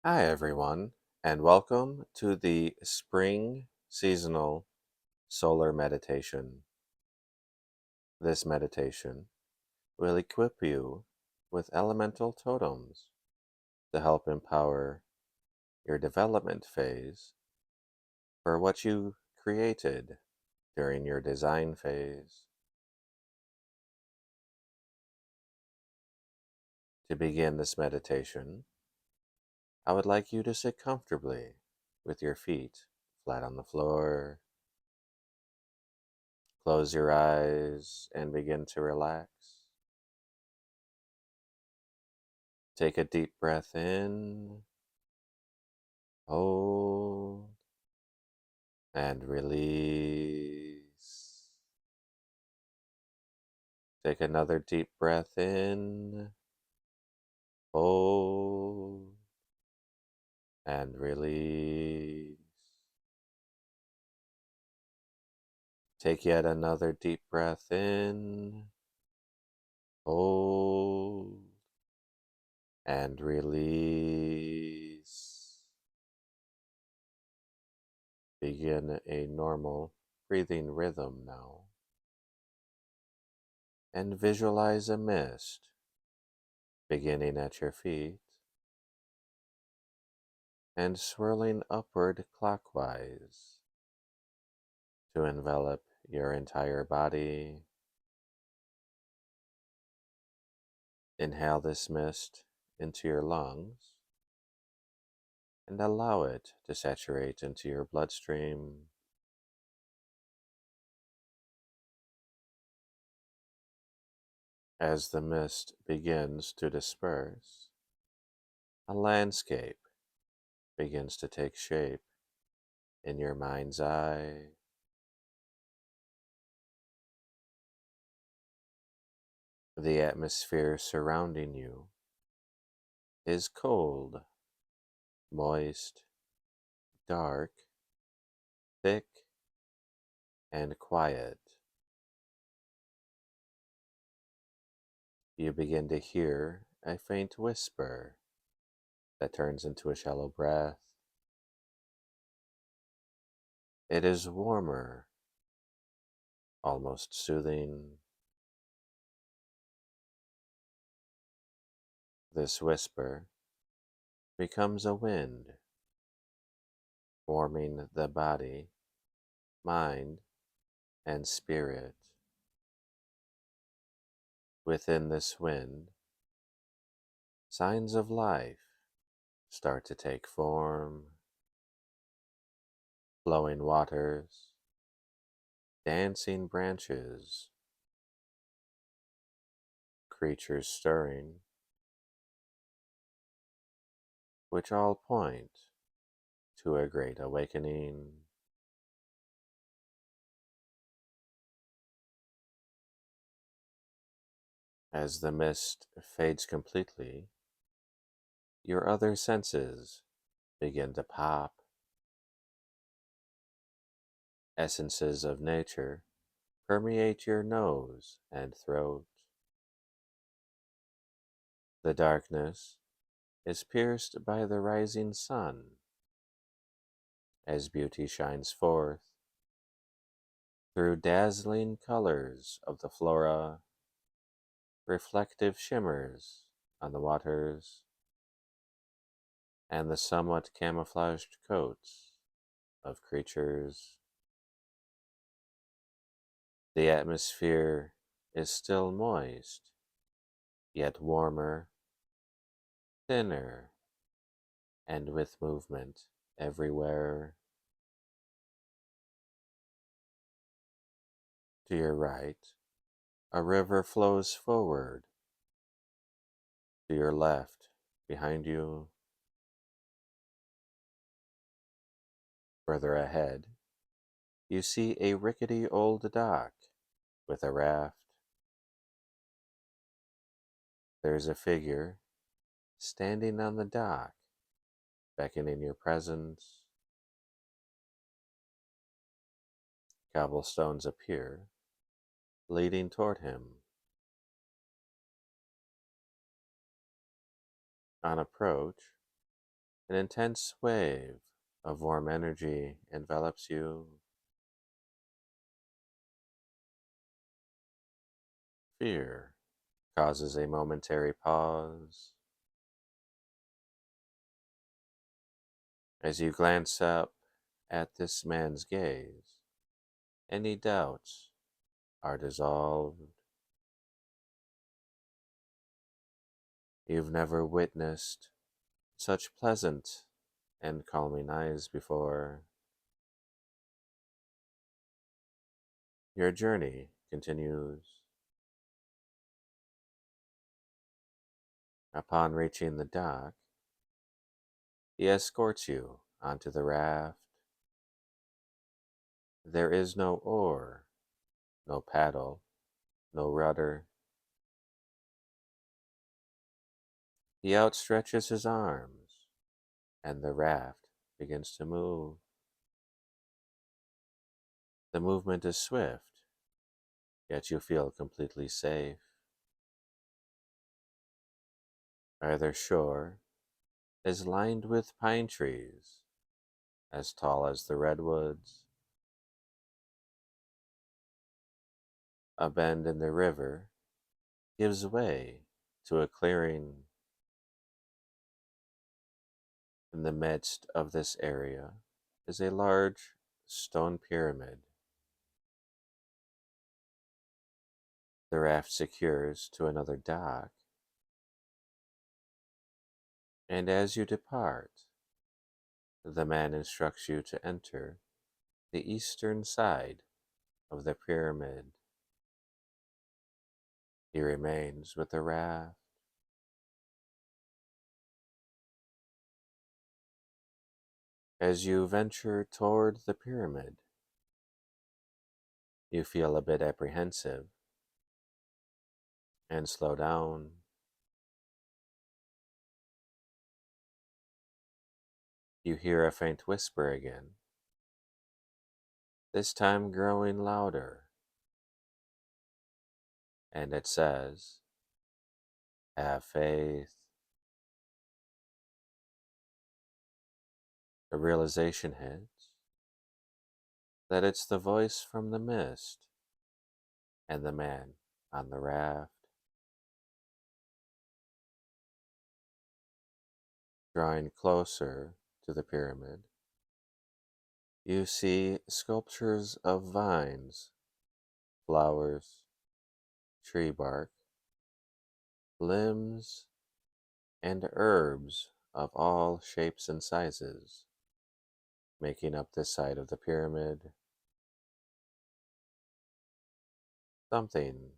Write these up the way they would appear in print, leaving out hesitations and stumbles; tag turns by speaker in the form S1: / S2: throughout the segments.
S1: Hi, everyone, and welcome to the Spring Seasonal Solar Meditation. This meditation will equip you with elemental totems to help empower your development phase for what you created during your design phase. To begin this meditation, I would like you to sit comfortably with your feet flat on the floor. Close your eyes and begin to relax. Take a deep breath in, hold, and release. Take another deep breath in, hold, and release. Take yet another deep breath in, hold, and release. Begin a normal breathing rhythm now. And visualize a mist beginning at your feet and swirling upward clockwise to envelop your entire body. Inhale this mist into your lungs and allow it to saturate into your bloodstream. As the mist begins to disperse, a landscape begins to take shape in your mind's eye. The atmosphere surrounding you is cold, moist, dark, thick, and quiet. You begin to hear a faint whisper that turns into a shallow breath. It is warmer, almost soothing. This whisper becomes a wind, warming the body, mind, and spirit. Within this wind, signs of life start to take form. Flowing waters, dancing branches, creatures stirring, which all point to a great awakening. As the mist fades completely, your other senses begin to pop. Essences of nature permeate your nose and throat. The darkness is pierced by the rising sun as beauty shines forth through dazzling colors of the flora, reflective shimmers on the waters, and the somewhat camouflaged coats of creatures. The atmosphere is still moist, yet warmer, thinner, and with movement everywhere. To your right, a river flows forward. To your left, behind you, further ahead, you see a rickety old dock with a raft. There's a figure standing on the dock, beckoning your presence. Cobblestones appear, leading toward him. On approach, an intense wave of warm energy envelops you. Fear causes a momentary pause. As you glance up at this man's gaze, any doubts are dissolved. You've never witnessed such pleasant and calming eyes before. Your journey continues. Upon reaching the dock, he escorts you onto the raft. There is no oar, no paddle, no rudder. He outstretches his arms, and the raft begins to move. The movement is swift, yet you feel completely safe. Either shore is lined with pine trees as tall as the redwoods. A bend in the river gives way to a clearing. In the midst of this area is a large stone pyramid. The raft secures to another dock, and as you depart, the man instructs you to enter the eastern side of the pyramid. He remains with the raft. As you venture toward the pyramid, you feel a bit apprehensive and slow down. You hear a faint whisper again, this time growing louder, and it says, "Have faith." The realization hits that it's the voice from the mist and the man on the raft. Drawing closer to the pyramid, you see sculptures of vines, flowers, tree bark, limbs, and herbs of all shapes and sizes, making up this side of the pyramid. Something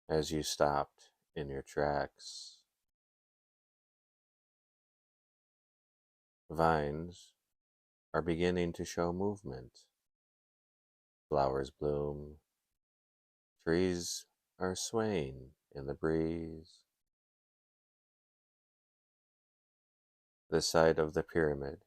S1: as you stopped in your tracks. Vines are beginning to show movement. Flowers bloom. Trees are swaying in the breeze. The side of the pyramid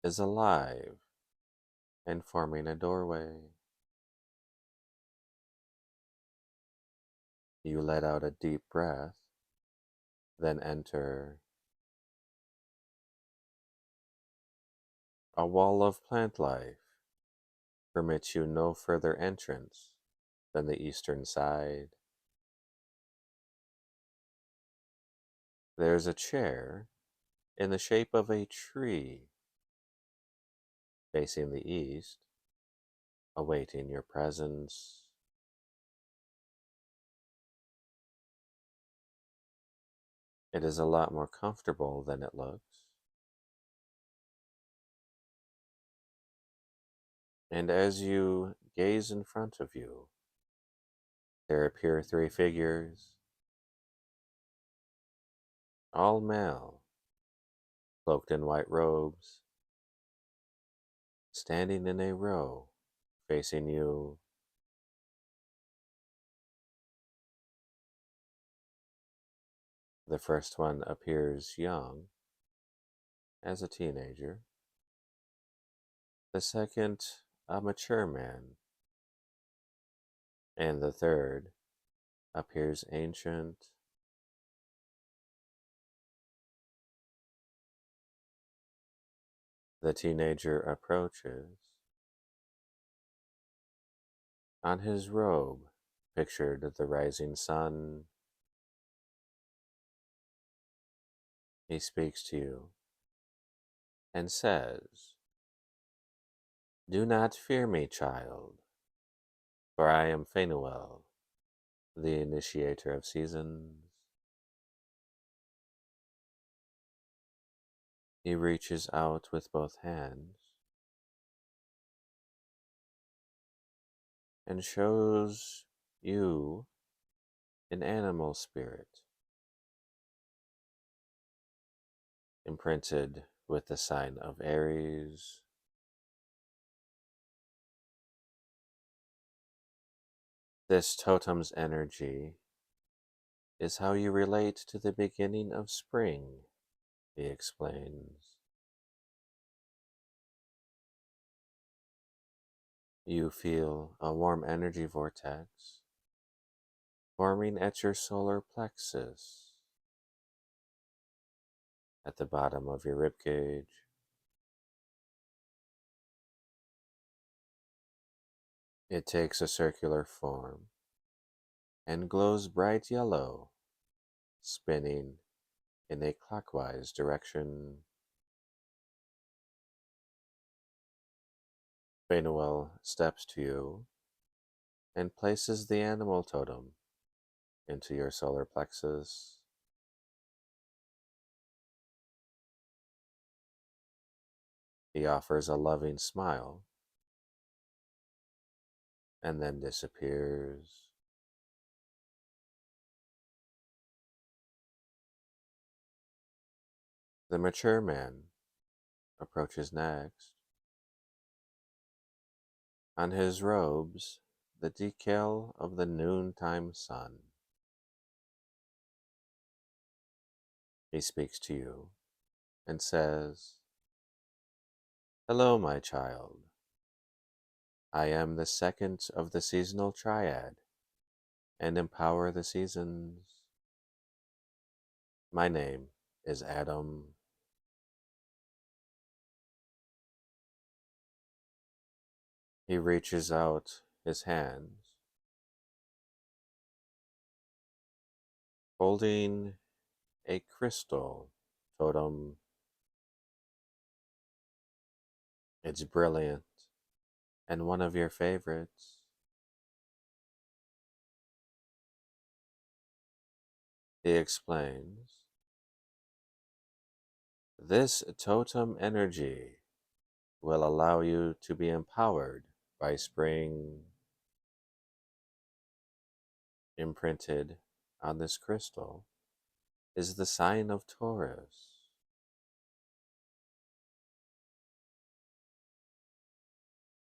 S1: is alive and forming a doorway. You let out a deep breath, then enter. A wall of plant life permits you no further entrance than the eastern side. There's a chair in the shape of a tree facing the east, awaiting your presence. It is a lot more comfortable than it looks. And as you gaze in front of you, there appear three figures, all male, cloaked in white robes, standing in a row, facing you. The first one appears young, as a teenager. The second, a mature man. And the third appears ancient. The teenager approaches. On his robe, pictured the rising sun, he speaks to you and says, "Do not fear me, child, for I am Phanuel, the initiator of seasons." He reaches out with both hands and shows you an animal spirit imprinted with the sign of Aries. This totem's energy is how you relate to the beginning of spring, he explains. You feel a warm energy vortex forming at your solar plexus, at the bottom of your rib cage. It takes a circular form and glows bright yellow, spinning in a clockwise direction. Phanuel steps to you and places the animal totem into your solar plexus. He offers a loving smile and then disappears. The mature man approaches next. On his robes, the decal of the noontime sun. He speaks to you and says, "Hello, my child. I am the second of the seasonal triad and empower the seasons. My name is Adam." He reaches out his hands, holding a crystal totem. It's brilliant and one of your favorites. He explains, "This totem energy will allow you to be empowered by spring." Imprinted on this crystal is the sign of Taurus.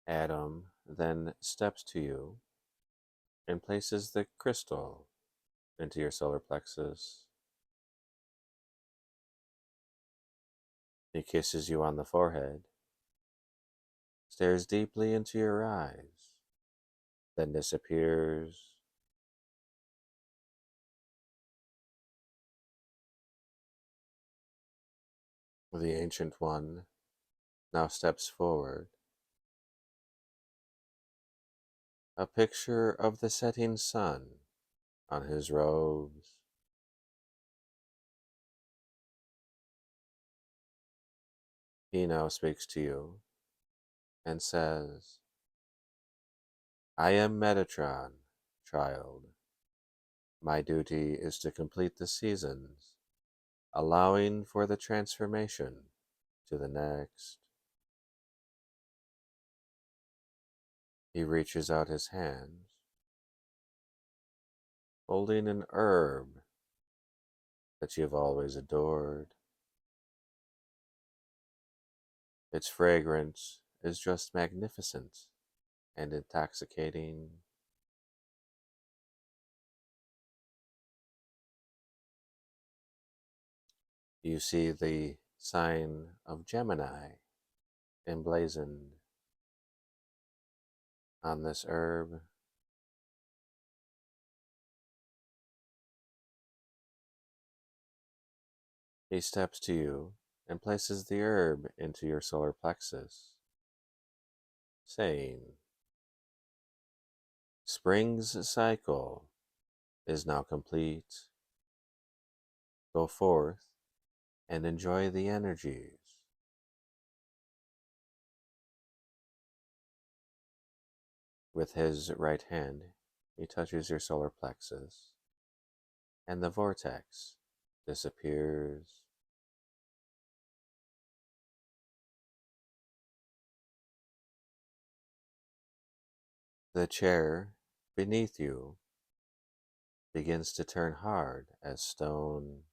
S1: Adam then steps to you and places the crystal into your solar plexus. He kisses you on the forehead, stares deeply into your eyes, then disappears. The Ancient One now steps forward. A picture of the setting sun on his robes. He now speaks to you and says, "I am Metatron, child. My duty is to complete the seasons, allowing for the transformation to the next." He reaches out his hands, holding an herb that you've always adored. Its fragrance is just magnificent and intoxicating. You see the sign of Gemini emblazoned on this herb. He steps to you and places the herb into your solar plexus, saying, "Spring's cycle is now complete. Go forth and enjoy the energies." With his right hand, he touches your solar plexus, and the vortex disappears. The chair beneath you begins to turn hard as stone.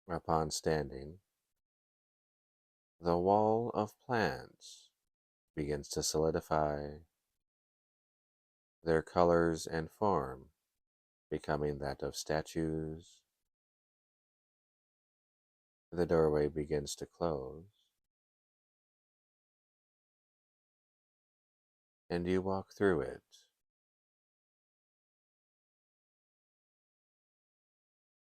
S1: Upon standing, the wall of plants begins to solidify, their colors and form becoming that of statues. The doorway begins to close, and you walk through it.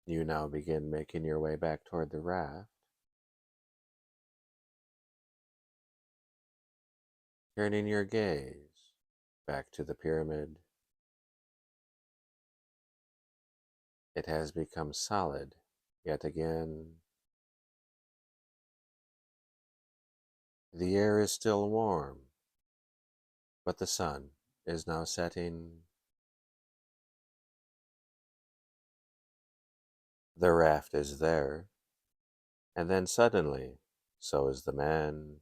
S1: You now begin making your way back toward the raft, turning your gaze back to the pyramid. It has become solid yet again. The air is still warm, but the sun is now setting. The raft is there, and then suddenly, so is the man.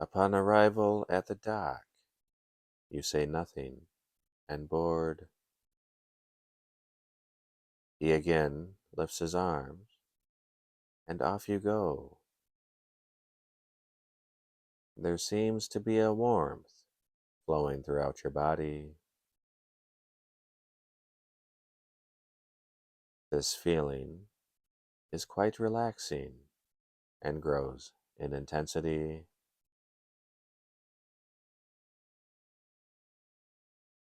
S1: Upon arrival at the dock, you say nothing, and board. He again lifts his arms, and off you go. There seems to be a warmth flowing throughout your body. This feeling is quite relaxing and grows in intensity.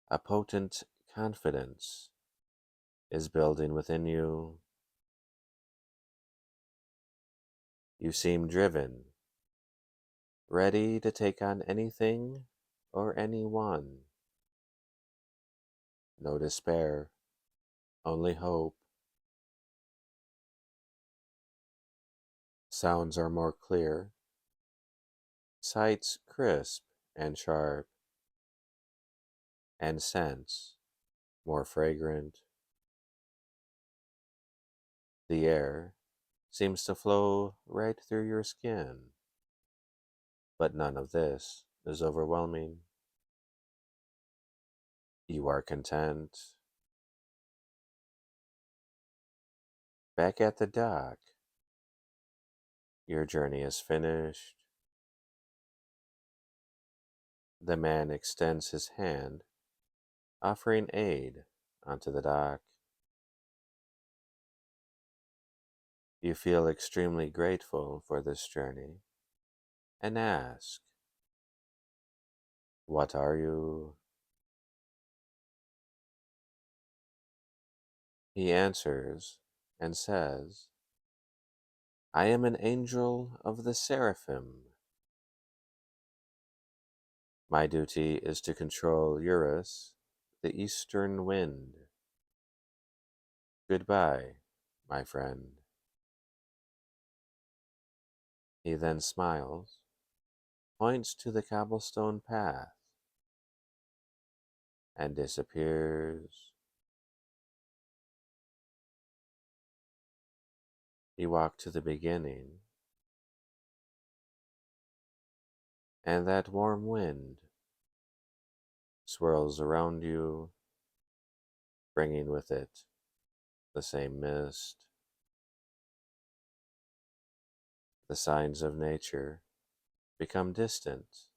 S1: A potent confidence is building within you. You seem driven, ready to take on anything or anyone. No despair, only hope. Sounds are more clear, sights crisp and sharp, and scents more fragrant. The air seems to flow right through your skin, but none of this is overwhelming. You are content. Back at the dock, your journey is finished. The man extends his hand, offering aid onto the dock. You feel extremely grateful for this journey and ask, "What are you?" He answers and says, "I am an angel of the seraphim. My duty is to control Eurus, the eastern wind. Goodbye, my friend." He then smiles, points to the cobblestone path, and disappears. You walk to the beginning, and that warm wind swirls around you, bringing with it the same mist. The signs of nature become distant.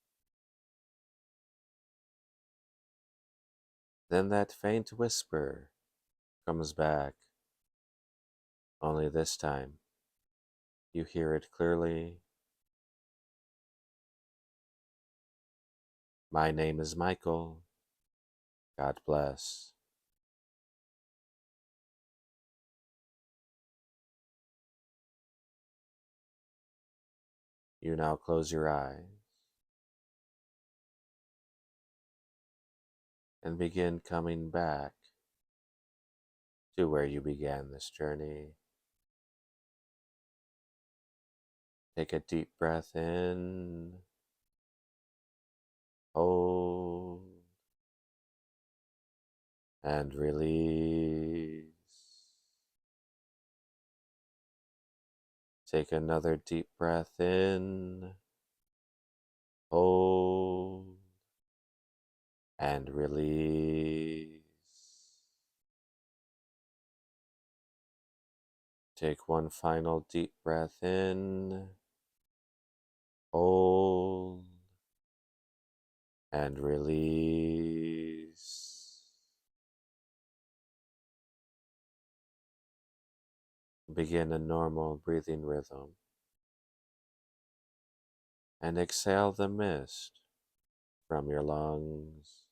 S1: Then that faint whisper comes back, only this time you hear it clearly. "My name is Michael. God bless." You now close your eyes and begin coming back to where you began this journey. Take a deep breath in, hold, and release. Take another deep breath in, hold, and release. Take one final deep breath in, hold, and release. Begin a normal breathing rhythm and exhale the mist from your lungs.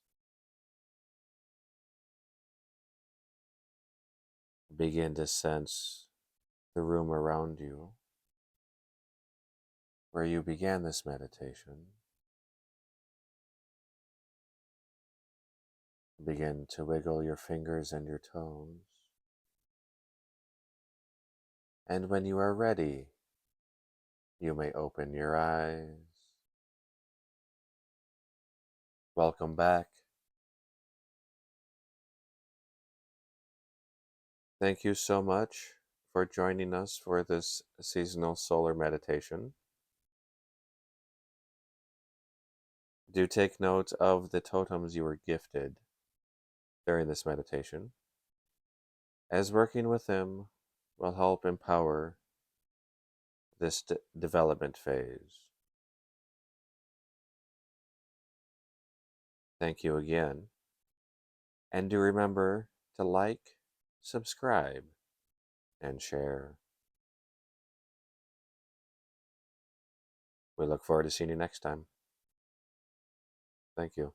S1: Begin to sense the room around you where you began this meditation. Begin to wiggle your fingers and your toes. And when you are ready, you may open your eyes. Welcome back. Thank you so much for joining us for this seasonal solar meditation. Do take note of the totems you were gifted during this meditation, as working with them will help empower this development phase. Thank you again, and do remember to like, subscribe, and share. We look forward to seeing you next time. Thank you.